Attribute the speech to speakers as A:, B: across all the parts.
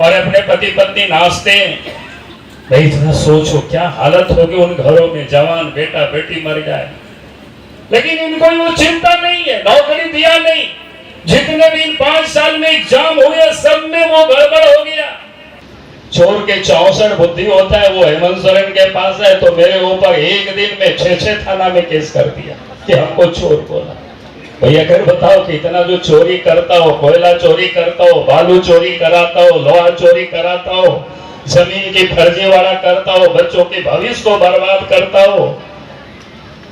A: और अपने पति पत्नी नाचते हैं। भाई थोड़ा सोचो क्या हालत होगी उन घरों में, जवान बेटा बेटी मर जाए, लेकिन इनको वो चिंता नहीं है, नौकरी दिया नहीं। जितने भी 5 साल में एग्जाम हुए सब में वो गड़बड़ हो गया। चोर के 64 बुद्धि होता है, वो हेमंत सोरेन के पास है तो मेरे ऊपर एक दिन में 6 थाना में केस कर दिया कि हमको चोर बोला। भैया अगर बताओ कि इतना जो चोरी करता हो, कोयला चोरी करता हो, बालू चोरी कराता हो, लोहा चोरी कराता हो, जमीन की फर्जीवाड़ा करता हो, बच्चों के भविष्य को बर्बाद करता हो,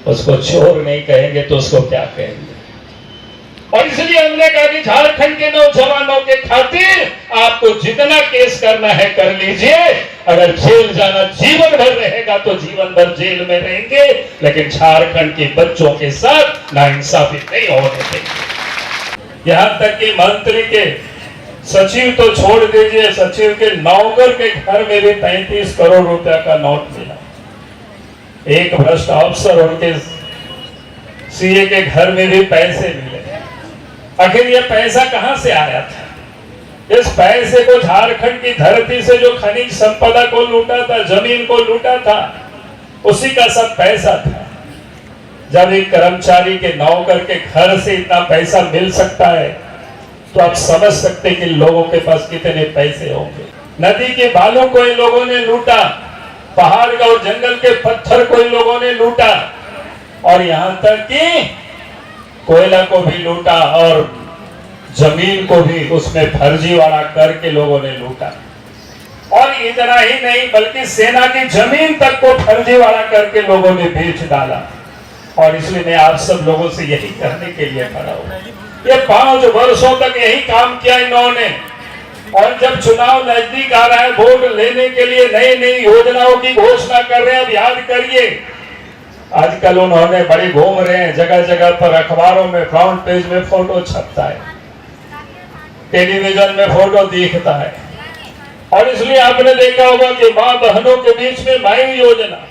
A: उसको चोर नहीं कहेंगे तो उसको क्या कहेंगे। और इसलिए हमने कहा कि झारखंड के नौजवानों के खातिर आपको जितना केस करना है कर लीजिए। अगर जेल जाना जीवन भर रहेगा तो जीवन भर जेल में रहेंगे, लेकिन झारखंड के बच्चों के साथ नाइंसाफी नहीं होने देंगे। यहां तक कि मंत्री के सचिव तो छोड़ दीजिए, सचिव के नौकर के घर में भी 35 करोड़ रुपया का नोट मिला। एक भ्रष्ट अफसर उनके सीए के घर में भी पैसे मिले। आखिर ये पैसा कहां से आया था? इस पैसे को झारखंड की धरती से जो खनिज संपदा को लूटा था, जमीन को लूटा था, उसी का सब पैसा था। जब एक कर्मचारी के नौकर के घर से इतना पैसा मिल सकता है तो आप समझ सकते कि लोगों के पास कितने पैसे होंगे। नदी के बालों को इन लोगों ने लूटा, पहाड़ का और जंगल के पत्थर को इन लोगों ने लूटा, और यहां तक कि कोयला को भी लूटा और जमीन को भी उसमें फर्जीवाड़ा करके लोगों ने लूटा। और इतना ही नहीं बल्कि सेना की जमीन तक को फर्जीवाड़ा करके लोगों ने बेच डाला। और इसलिए मैं आप सब लोगों से यही करने के लिए खड़ा हूं। ये 5 वर्षों तक यही काम किया इन्होंने, और जब चुनाव नजदीक आ रहा है, वोट लेने के लिए नई नई योजनाओं की घोषणा कर रहे हैं। अब याद करिए, आजकल उन्होंने बड़े घूम रहे हैं, जगह जगह पर अखबारों में फ्रंट पेज में फोटो छपता है, टेलीविजन में फोटो दिखता है। और इसलिए आपने देखा होगा कि मां बहनों के बीच में माई योजना।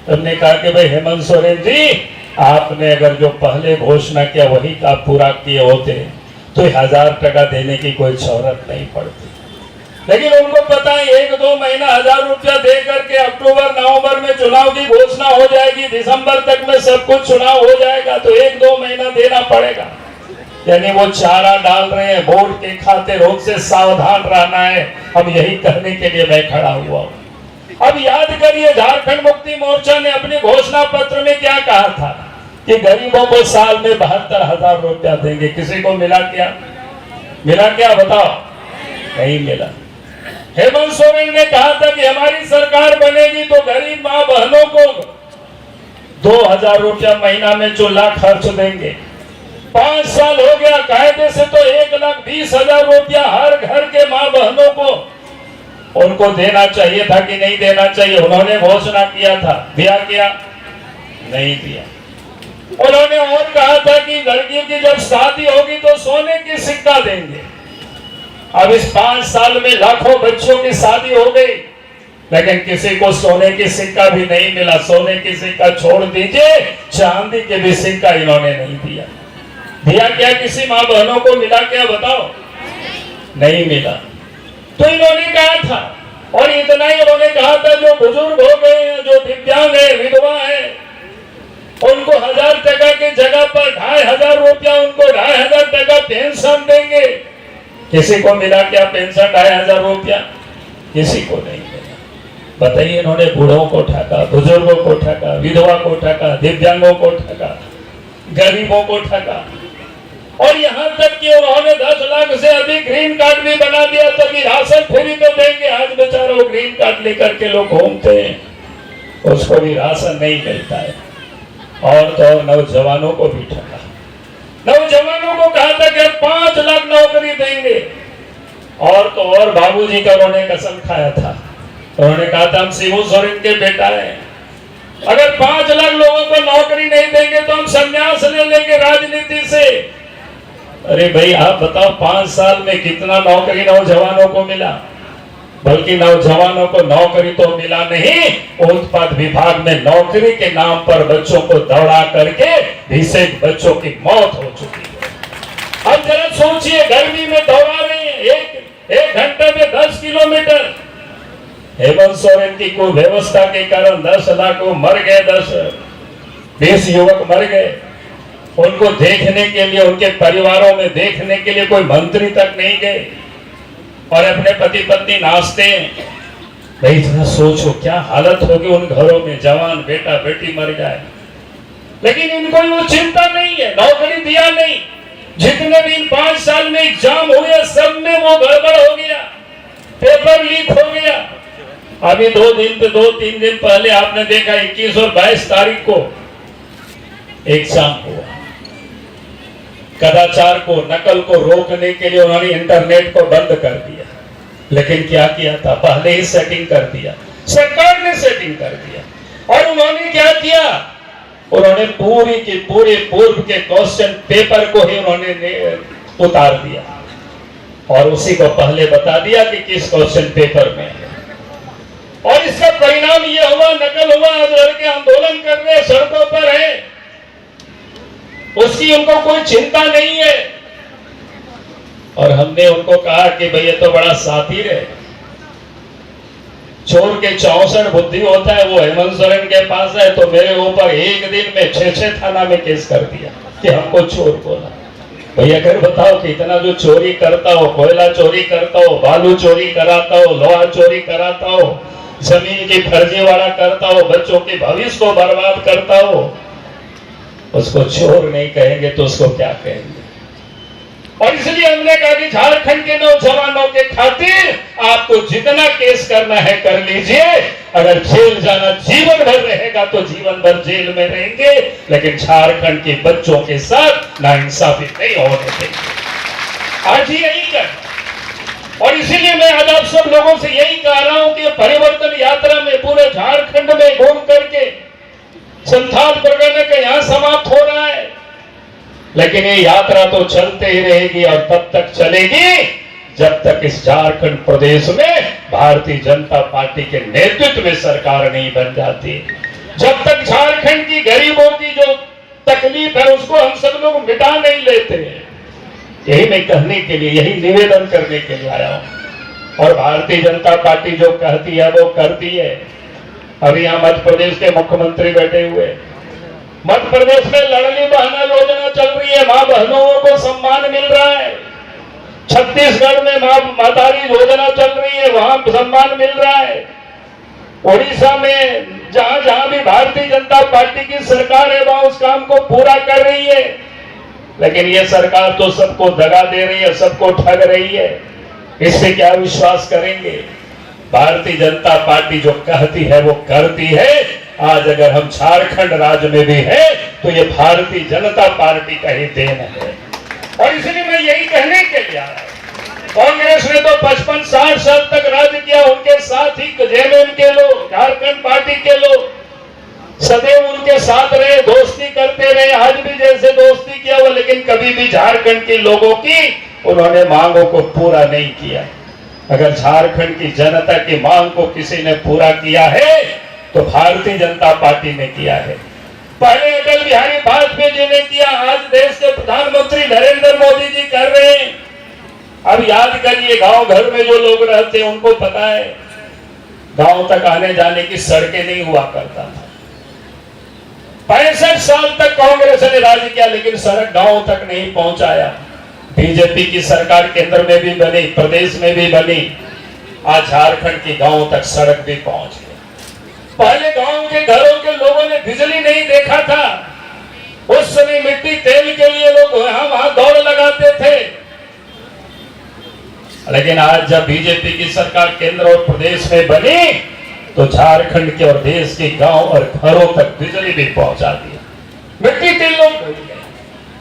A: हमने कहा कि भाई हेमंत सोरेन जी, आपने अगर जो पहले घोषणा किया वही का पूरा किए होते तो 1000 टका देने की कोई जरूरत नहीं पड़ती। लेकिन उनको पता है 1-2 महीना 1000 रुपया दे करके अक्टूबर नवंबर में चुनाव की घोषणा हो जाएगी, दिसंबर तक में सब कुछ चुनाव हो जाएगा, तो 1-2 महीना देना पड़ेगा। यानी वो चारा डाल रहे हैं वोट के खातिर, उनसे सावधान रहना है। अब यही कहने के लिए मैं खड़ा हुआ हूं। अब याद करिए, झारखंड मुक्ति मोर्चा ने अपने घोषणा पत्र में क्या कहा था कि गरीबों को साल में 72,000 रुपया देंगे। किसी को मिला क्या? मिला क्या बताओ? नहीं मिला। हेमंत सोरेन ने कहा था कि हमारी सरकार बनेगी तो गरीब मां बहनों को 2000 रुपया महीना में चूल्हा खर्च देंगे। 5 साल हो गया, कायदे से तो 1,20,000 रुपया हर घर के मां बहनों को उनको देना चाहिए था कि नहीं देना चाहिए? उन्होंने घोषणा किया था, दिया क्या? नहीं दिया। उन्होंने और कहा था कि लड़कियों की जब शादी होगी तो सोने की सिक्का देंगे। अब इस 5 साल में लाखों बच्चों की शादी हो गई, लेकिन किसी को सोने की सिक्का भी नहीं मिला। सोने की सिक्का छोड़ दीजिए, चांदी के भी सिक्का इन्होंने नहीं दिया। दिया क्या? किसी मां बहनों को मिला क्या बताओ? नहीं मिला। तो इन्होंने कहा था, और इतना ही उन्होंने कहा था जो बुजुर्ग हो गए हैं, जो दिव्यांग है, विधवा है, उनको 1000 टका की जगह पर 2500 रुपया, उनको 2500 टका पेंशन देंगे। किसी को मिला क्या पेंशन 2500 रुपया? किसी को नहीं मिला। बताइए, इन्होंने बूढ़ों को ठगा, बुजुर्गों को ठगा, विधवा को ठगा, दिव्यांगों को ठगा, गरीबों को ठगा। और यहाँ तक कि उन्होंने 10 लाख से अधिक ग्रीन कार्ड भी बना दिया था कि राशन फ्री में देंगे। आज बेचारों ग्रीन कार्ड लेकर के लोग घूमते हैं, उसको भी राशन नहीं मिलता है। और तो नौजवानों को भी ठगा। नौजवानों को कहा था कि 5 लाख नौकरी देंगे। और तो और बाबूजी का उन्होंने कसम खाया था। उन्होंने कहा था हम शिबू सोरेन के बेटा हैं, अगर 5 लाख लोगों को नौकरी नहीं देंगे तो हम संन्यास ले लेंगे राजनीति से। अरे भाई आप बताओ, 5 साल में कितना नौकरी नौजवानों को मिला? बल्कि नौजवानों को नौकरी तो मिला नहीं, उत्पाद विभाग में नौकरी के नाम पर बच्चों को दौड़ा करके 20 बच्चों की मौत हो चुकी है। अब जरा सोचिए, गर्मी में दौड़ा रहे हैं, एक घंटे में 10 हेमंत सोरेन की कुव्यवस्था के कारण 10 लाख वो मर गए, 10-20 युवक मर गए। उनको देखने के लिए, उनके परिवारों में देखने के लिए कोई मंत्री तक नहीं गए, और अपने पति पत्नी नाचते हैं। भाई थोड़ा सोचो क्या हालत होगी उन घरों में, जवान बेटा बेटी मर जाए, लेकिन इनको वो चिंता नहीं है, नौकरी दिया नहीं। जितने भी 5 साल में एग्जाम हुए सब में वो गड़बड़ हो गया, पेपर लीक हो गया। अभी 2-3 दिन पहले आपने देखा 21 और 22 तारीख को एग्जाम हुआ। कदाचार को, नकल को रोकने के लिए उन्होंने इंटरनेट को बंद कर दिया, लेकिन क्या किया था, पहले ही सेटिंग कर दिया, सरकार ने सेटिंग कर दिया। और उन्होंने क्या किया, उन्होंने पूरी की पूरी पूर्व के क्वेश्चन पेपर को ही उन्होंने उतार दिया, और उसी को पहले बता दिया कि किस क्वेश्चन पेपर में है। और इसका परिणाम यह हुआ, नकल हुआ। आज लड़के आंदोलन कर रहे, सड़कों पर है, उसकी उनको कोई चिंता नहीं है। और हमने उनको कहा कि भाई ये तो बड़ा सातिर है, चोर के 64 बुद्धि होता है, वो हेमंत सोरेन के पास है तो मेरे ऊपर एक दिन में 6 थाना में केस कर दिया कि हमको चोर बोला। भैया अगर बताओ कि इतना जो चोरी करता हो, कोयला चोरी करता हो, बालू चोरी कराता हो, लोहा चोरी कराता हो, जमीन की फर्जीवाड़ा करता हो, बच्चों के भविष्य को बर्बाद करता हो, उसको चोर नहीं कहेंगे तो उसको क्या कहेंगे। और इसलिए हमने कहा कि झारखंड के नौजवानों के खातिर आपको जितना केस करना है कर लीजिए। अगर जेल जाना जीवन भर रहेगा तो जीवन भर जेल में रहेंगे, लेकिन झारखंड के बच्चों के साथ नाइंसाफी नहीं होने देंगे। आज ही यही कर। और इसीलिए मैं आज आप सब लोगों से यही कह रहा हूं कि परिवर्तन यात्रा में पूरे झारखंड में घूम करके संथाल परगना के यहां समाप्त हो रहा है, लेकिन ये यात्रा तो चलते ही रहेगी। और तब तक चलेगी जब तक इस झारखंड प्रदेश में भारतीय जनता पार्टी के नेतृत्व में सरकार नहीं बन जाती, जब तक झारखंड की गरीबों की जो तकलीफ है उसको हम सब लोग मिटा नहीं लेते। यही मैं कहने के लिए, यही निवेदन करने के लिए आया हूं। और भारतीय जनता पार्टी जो कहती है वो करती है। अभी यहां मध्य प्रदेश के मुख्यमंत्री बैठे हुए, मध्य प्रदेश में लाडली बहन योजना चल रही है, मां बहनों को सम्मान मिल रहा है। छत्तीसगढ़ में मां मातारी योजना चल रही है, वहां सम्मान मिल रहा है। ओडिशा में जहां जहां भी भारतीय जनता पार्टी की सरकार है वहां उस काम को पूरा कर रही है। लेकिन ये सरकार तो सबको दगा दे रही है, सबको ठग रही है। इससे क्या विश्वास करेंगे। भारतीय जनता पार्टी जो कहती है वो करती है। आज अगर हम झारखंड राज्य में भी है तो ये भारतीय जनता पार्टी का ही देन है। और इसलिए मैं यही कहने के लिए आया। कांग्रेस ने तो 55-60 साल तक राज्य किया, उनके साथ ही जेएमएम के लोग, झारखंड पार्टी के लोग सदैव उनके साथ रहे, दोस्ती करते रहे। आज भी जैसे दोस्ती किया वो, लेकिन कभी भी झारखंड के लोगों की उन्होंने मांगों को पूरा नहीं किया। अगर झारखंड की जनता की मांग को किसी ने पूरा किया है तो भारतीय जनता पार्टी ने किया है। पहले अटल बिहारी वाजपेयी जी ने किया, आज देश के प्रधानमंत्री नरेंद्र मोदी जी कर रहे हैं। अब याद करिए, गांव घर में जो लोग रहते हैं उनको पता है गांव तक आने जाने की सड़कें नहीं हुआ करता था। 65 साल तक कांग्रेस ने राज किया, लेकिन सड़क गांव तक नहीं पहुंचाया। बीजेपी की सरकार केंद्र में भी बनी, प्रदेश में भी बनी, आज झारखंड की गांव तक सड़क भी पहुंच गई। पहले गांव के घरों के लोगों ने बिजली नहीं देखा था। उस समय मिट्टी तेल के लिए लोग वहां दौड़ लगाते थे। लेकिन आज जब बीजेपी की सरकार केंद्र और प्रदेश में बनी तो झारखंड के और देश के गांव और घरों तक बिजली भी पहुंचा दी, मिट्टी तेल लोग भूल गए।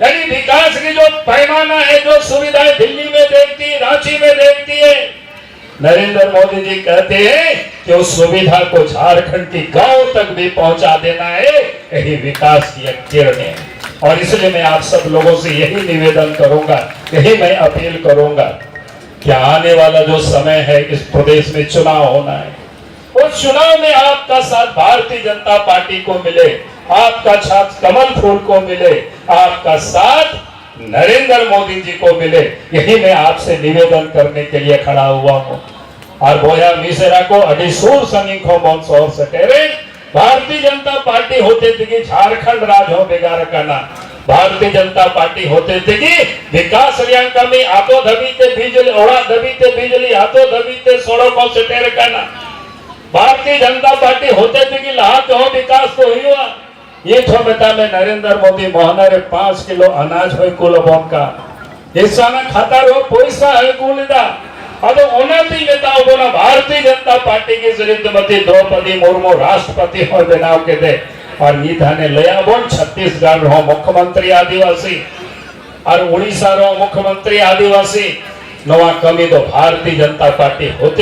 A: यानी विकास की जो पैमाना है, जो सुविधाएं दिल्ली में देखती है, रांची में देखती है, नरेंद्र मोदी जी कहते हैं कि उस सुविधा को झारखंड के गांव तक भी पहुंचा देना है। यही विकास की एक किरण है। और इसलिए मैं आप सब लोगों से यही निवेदन करूंगा, यही मैं अपील करूंगा कि आने वाला जो समय है, इस प्रदेश में चुनाव होना है, उस चुनाव में आपका साथ भारतीय जनता पार्टी को मिले, आपका साथ कमल फूल को मिले, आपका साथ नरेंद्र मोदी जी को मिले। यही मैं आपसे निवेदन करने के लिए खड़ा हुआ हूं। और बोया मिसेरा को अडिसूर संगिखो बोन सोर सटेरे भारतीय जनता पार्टी होते थे कि झारखंड राज हो बेगार करना भारतीय जनता पार्टी होते थे कि विकास रियांका में आतो धबीते बिजली ओड़ा धबीते बिजली आतो धबीते सड़कों से टेर करना भारतीय जनता पार्टी होते थे कि लाहा तो विकास तो हुआ ये छो बेटा में नरेंद्र मोदी मोहनरे 5 किलो अनाज हो कुल का हिस्सा ना खाता रो पैसा है कुलदा अब ओनाती नेताओं को ना भारतीय जनता पार्टी की श्रीमती द्रौपदी मुर्मू राष्ट्रपति हो बनाव के दे और नीधा ने लया बोल छत्तीसगढ़ रो मुख्यमंत्री आदिवासी और उड़ीसा रो मुख्यमंत्री आदिवासी नवा कमी तो भारतीय जनता पार्टी होते